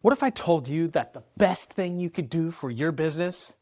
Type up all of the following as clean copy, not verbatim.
What if I told you that the best thing you could do for your business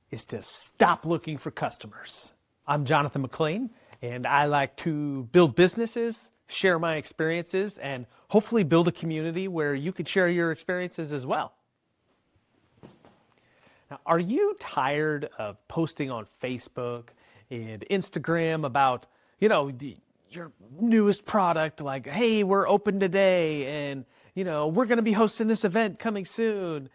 is to stop looking for customers? I'm Jon McClain, and I like to build businesses, share my experiences, and hopefully build a community where you could share your experiences as well. Now, are you tired of posting on Facebook and Instagram about, your newest product, like, hey, we're open today, and, we're going to be hosting this event coming soon,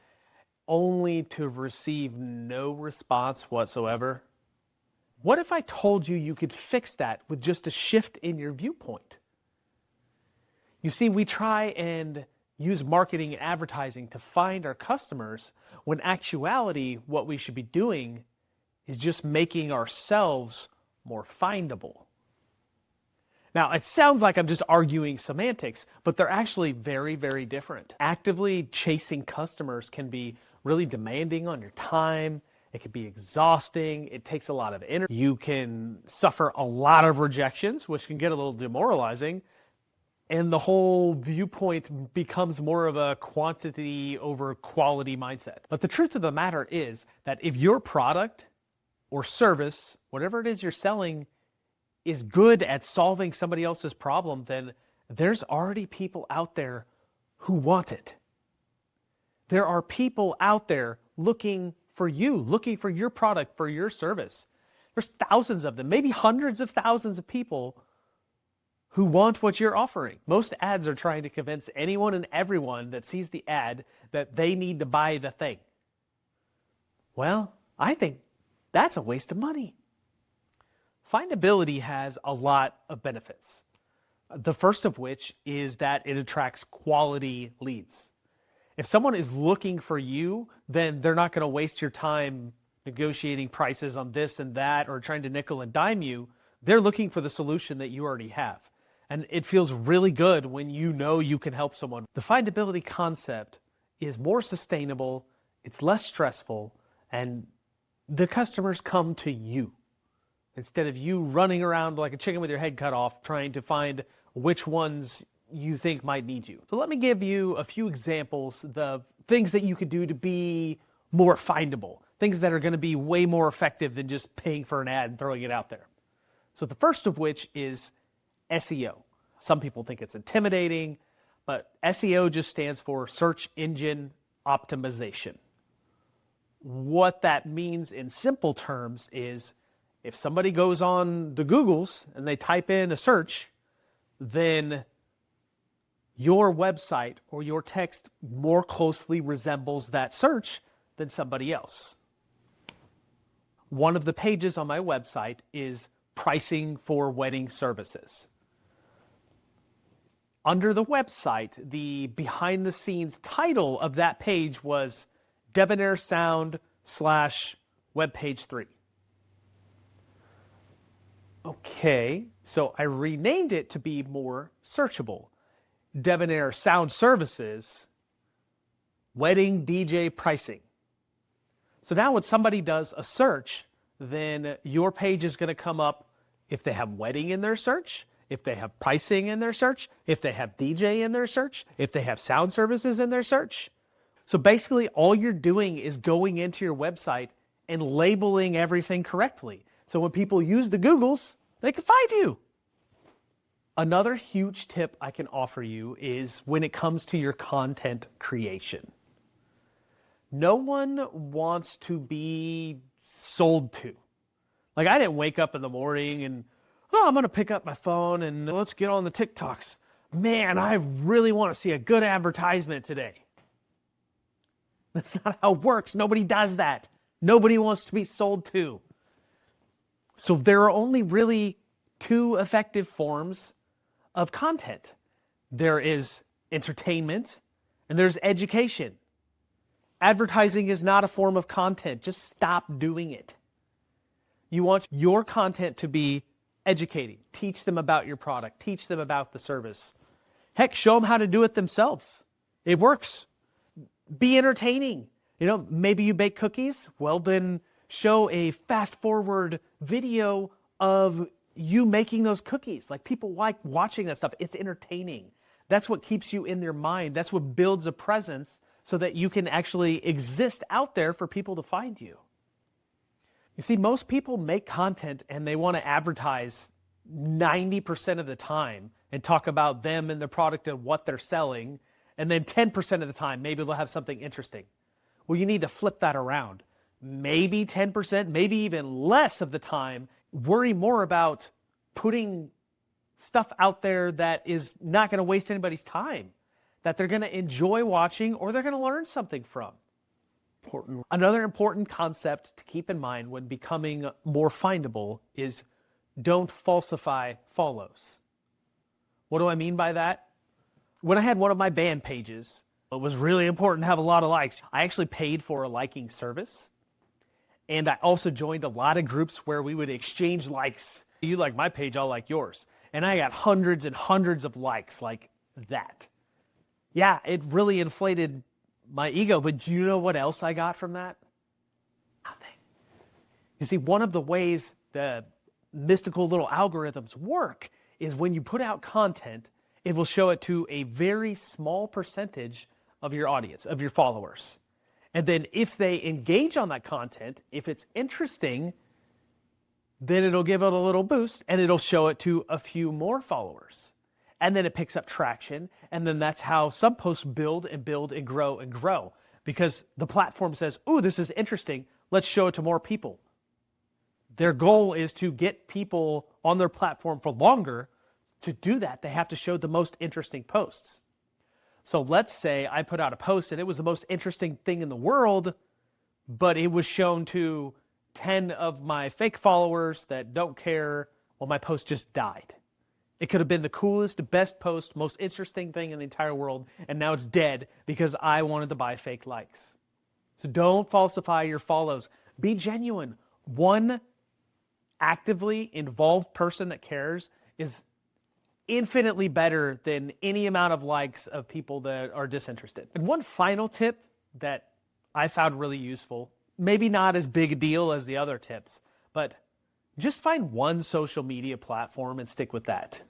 only to receive no response whatsoever? What if I told you you could fix that with just a shift in your viewpoint? You see, we try and use marketing and advertising to find our customers, when actuality, what we should be doing is just making ourselves more findable. Now, it sounds like I'm just arguing semantics, but they're actually very, very different. Actively chasing customers can be really demanding on your time. It can be exhausting. It takes a lot of energy. You can suffer a lot of rejections, which can get a little demoralizing. And the whole viewpoint becomes more of a quantity over quality mindset. But the truth of the matter is that if your product or service, whatever it is you're selling, is good at solving somebody else's problem, then there's already people out there who want it. There are people out there looking for you, looking for your product, for your service. There's thousands of them, maybe hundreds of thousands of people who want what you're offering. Most ads are trying to convince anyone and everyone that sees the ad that they need to buy the thing. Well, I think that's a waste of money. Findability has a lot of benefits. The first of which is that it attracts quality leads. If someone is looking for you, then they're not going to waste your time negotiating prices on this and that or trying to nickel and dime you. They're looking for the solution that you already have. And it feels really good when you know you can help someone. The findability concept is more sustainable, it's less stressful, and the customers come to you instead of you running around like a chicken with your head cut off trying to find which ones you think might need you. So let me give you a few examples, the things that you could do to be more findable, things that are going to be way more effective than just paying for an ad and throwing it out there. So the first of which is SEO. Some people think it's intimidating, but SEO just stands for search engine optimization. What that means in simple terms is if somebody goes on the Googles and they type in a search, then your website or your text more closely resembles that search than somebody else. One of the pages on my website is pricing for wedding services. Under the website, the behind the scenes title of that page was Debonair Sound / web page 3. Okay, so I renamed it to be more searchable. Debonair Sound Services, Wedding DJ Pricing. So now when somebody does a search, then your page is going to come up if they have wedding in their search, if they have pricing in their search, if they have DJ in their search, if they have sound services in their search. So basically all you're doing is going into your website and labeling everything correctly. So when people use the Googles, they can find you. Another huge tip I can offer you is when it comes to your content creation. No one wants to be sold to. Like, I didn't wake up in the morning and, I'm going to pick up my phone and let's get on the TikToks. Man, I really want to see a good advertisement today. That's not how it works. Nobody does that. Nobody wants to be sold to. So there are only really two effective forms of content. There is entertainment and there's education. Advertising is not a form of content. Just stop doing it. You want your content to be educating. Teach them about your product. Teach them about the service. Heck, show them how to do it themselves. It works. Be entertaining. Maybe you bake cookies. Well, then show a fast forward video of you making those cookies. Like, people like watching that stuff. It's entertaining. That's what keeps you in their mind. That's what builds a presence so that you can actually exist out there for people to find you. You see, most people make content and they want to advertise 90% of the time and talk about them and their product and what they're selling. And then 10% of the time, maybe they'll have something interesting. Well, you need to flip that around. Maybe 10%, maybe even less of the time, worry more about putting stuff out there that is not going to waste anybody's time, that they're going to enjoy watching or they're going to learn something from. Another important concept to keep in mind when becoming more findable is don't falsify follows. What do I mean by that? When I had one of my band pages, it was really important to have a lot of likes. I actually paid for a liking service. And I also joined a lot of groups where we would exchange likes. You like my page, I'll like yours. And I got hundreds and hundreds of likes like that. Yeah, it really inflated my ego, but do you know what else I got from that? Nothing. You see, one of the ways the mystical little algorithms work is when you put out content, it will show it to a very small percentage of your audience, of your followers. And then if they engage on that content, if it's interesting, then it'll give it a little boost and it'll show it to a few more followers. And then it picks up traction. And then that's how some posts build and build and grow and grow. Because the platform says, ooh, this is interesting. Let's show it to more people. Their goal is to get people on their platform for longer. To do that, they have to show the most interesting posts. So let's say I put out a post and it was the most interesting thing in the world, but it was shown to 10 of my fake followers that don't care. Well, my post just died. It could have been the coolest, best post, most interesting thing in the entire world, and now it's dead because I wanted to buy fake likes. So don't falsify your follows. Be genuine. One actively involved person that cares is infinitely better than any amount of likes of people that are disinterested. And one final tip that I found really useful, maybe not as big a deal as the other tips, but just find one social media platform and stick with that.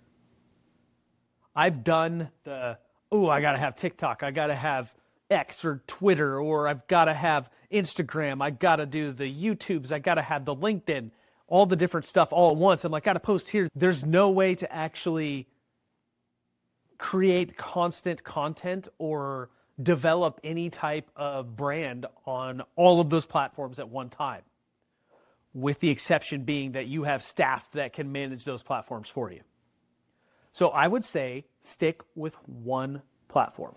I've done I gotta have TikTok, I gotta have X or Twitter, or I've gotta have Instagram, I gotta do the YouTubes, I gotta have the LinkedIn, all the different stuff all at once. I'm like, gotta post here. There's no way to actually create constant content or develop any type of brand on all of those platforms at one time, with the exception being that you have staff that can manage those platforms for you. So I would say stick with one platform.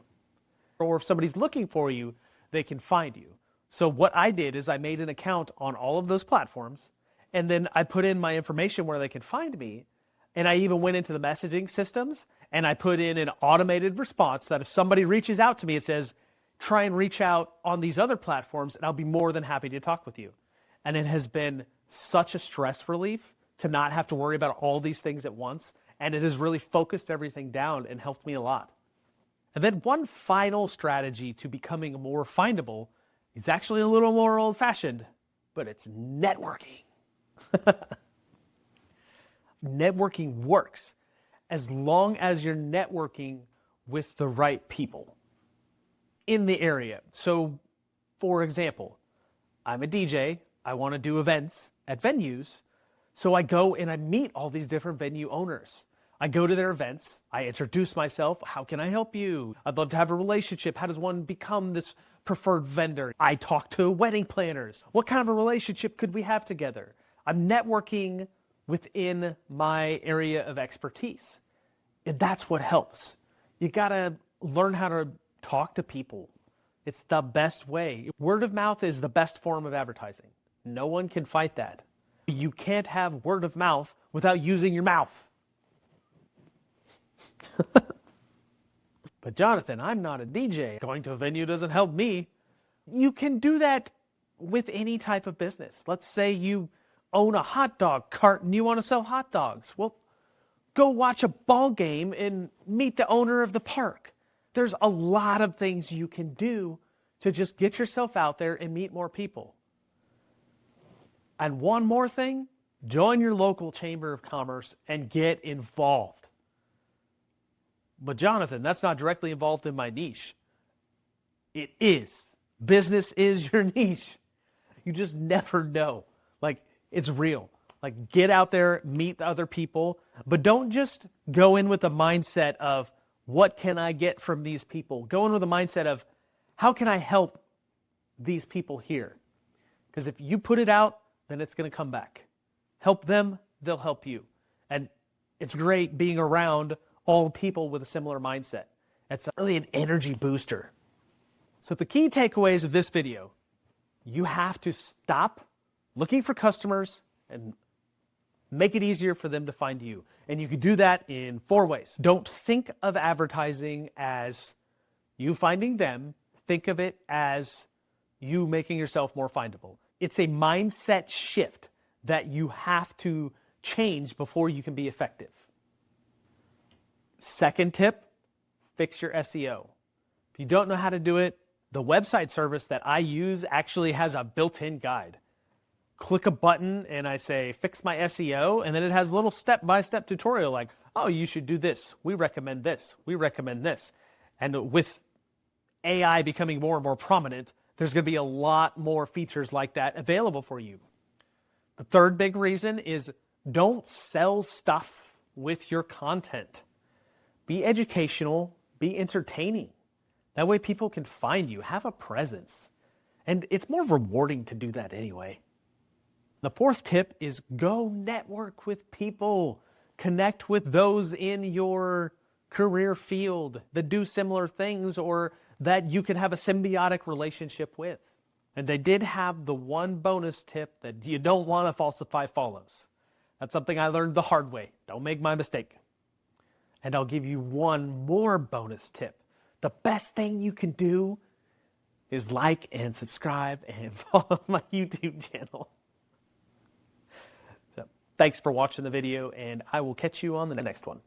Or if somebody's looking for you, they can find you. So what I did is I made an account on all of those platforms, and then I put in my information where they can find me. And I even went into the messaging systems and I put in an automated response that if somebody reaches out to me, it says, try and reach out on these other platforms and I'll be more than happy to talk with you. And it has been such a stress relief to not have to worry about all these things at once. And it has really focused everything down and helped me a lot. And then one final strategy to becoming more findable is actually a little more old-fashioned, but it's networking. Networking works as long as you're networking with the right people in the area. So, for example, I'm a DJ. I want to do events at venues. So I go and I meet all these different venue owners. I go to their events. I introduce myself. How can I help you? I'd love to have a relationship. How does one become this preferred vendor? I talk to wedding planners. What kind of a relationship could we have together? I'm networking within my area of expertise. And that's what helps. You gotta learn how to talk to people. It's the best way. Word of mouth is the best form of advertising. No one can fight that. You can't have word of mouth without using your mouth. But Jonathan, I'm not a DJ. Going to a venue doesn't help me. You can do that with any type of business. Let's say you own a hot dog cart and you want to sell hot dogs. Well, go watch a ball game and meet the owner of the park. There's a lot of things you can do to just get yourself out there and meet more people. And one more thing, join your local chamber of commerce and get involved. But Jonathan, that's not directly involved in my niche. It is. Business is your niche. You just never know. Like, it's real. Like, get out there, meet the other people, but don't just go in with the mindset of, what can I get from these people? Go in with the mindset of, how can I help these people here? Because if you put it out, then it's going to come back. Help them, they'll help you. And it's great being around all people with a similar mindset. It's really an energy booster. So the key takeaways of this video, you have to stop looking for customers and make it easier for them to find you. And you can do that in 4 ways. Don't think of advertising as you finding them. Think of it as you making yourself more findable. It's a mindset shift that you have to change before you can be effective. Second tip, fix your SEO. If you don't know how to do it, the website service that I use actually has a built-in guide. Click a button and I say, fix my SEO, and then it has a little step-by-step tutorial like, oh, you should do this. We recommend this. We recommend this. And with AI becoming more and more prominent, there's going to be a lot more features like that available for you. The third big reason is don't sell stuff with your content. Be educational, be entertaining. That way people can find you, have a presence. And it's more rewarding to do that anyway. The fourth tip is go network with people. Connect with those in your career field that do similar things or that you can have a symbiotic relationship with. And they did have the one bonus tip that you don't want to falsify follows. That's something I learned the hard way. Don't make my mistake. And I'll give you one more bonus tip. The best thing you can do is like and subscribe and follow my YouTube channel. So, thanks for watching the video, and I will catch you on the next one.